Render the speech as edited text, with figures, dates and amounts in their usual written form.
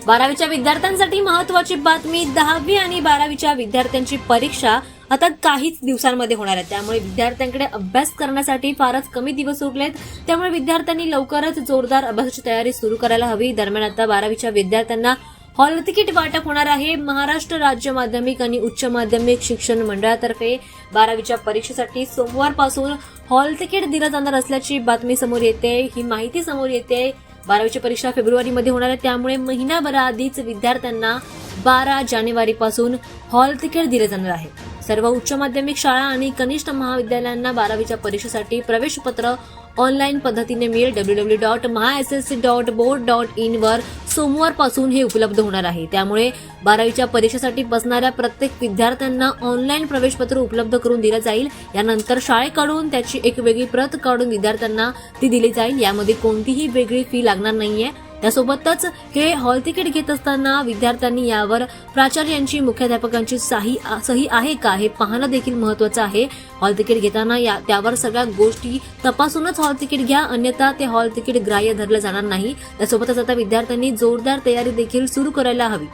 12वीच्या विद्यार्थ्यांसाठी महत्त्वाची बातमी. 10वी आणि 12वीच्या विद्यार्थ्यांची परीक्षा आता काहीच दिवसांमध्ये होणार आहे. त्यामुळे विद्यार्थ्यांकडे अभ्यास करण्यासाठी फारच कमी दिवस उरलेत. त्यामुळे विद्यार्थ्यांनी लवकरच जोरदार अभ्यासाची तयारी सुरू करायला हवी. दरम्यान आता 12वीच्या विद्यार्थ्यांना हॉल तिकीट वाटप होणार आहे. महाराष्ट्र राज्य माध्यमिक आणि उच्च माध्यमिक शिक्षण मंडळातर्फे 12वीच्या परीक्षेसाठी सोमवारपासून हॉल तिकीट दिलं जाणार असल्याची बातमी समोर येते. ही माहिती समोर येते. 12वीची परीक्षा फेब्रुवारीमध्ये होणार आहे. त्यामुळे महिनाभराआधीच विद्यार्थ्यांना 12 जानेवारीपासून हॉल तिकीट दिले जाणार आहे. सर्व उच्च माध्यमिक शाळा आणि कनिष्ठ महाविद्यालयांना 12वीच्या परीक्षेसाठी प्रवेशपत्र ऑनलाईन पद्धतीने मिळेल. www.myssc.board.in वर सोमवारपासून हे उपलब्ध होणार आहे. त्यामुळे 12वीच्या परीक्षेसाठी बसणाऱ्या प्रत्येक विद्यार्थ्यांना ऑनलाईन प्रवेशपत्र उपलब्ध करून दिलं जाईल. यानंतर शाळेकडून त्याची एक वेगळी प्रत काढून विद्यार्थ्यांना ती दिली जाईल. यामध्ये कोणतीही वेगळी फी लागणार नाहीये. त्यासोबतच हे हॉल तिकीट घेत असताना विद्यार्थ्यांनी यावर प्राचार्य यांची, मुख्याध्यापकांची सही आहे का हे पाहणं देखील महत्त्वाचं आहे. हॉल तिकीट घेताना त्यावर सगळ्या गोष्टी तपासूनच हॉल तिकीट घ्या, अन्यथा ते हॉल तिकीट ग्राह्य धरलं जाणार नाही. त्यासोबतच आता विद्यार्थ्यांनी जोरदार तयारी देखील सुरू करायला हवी.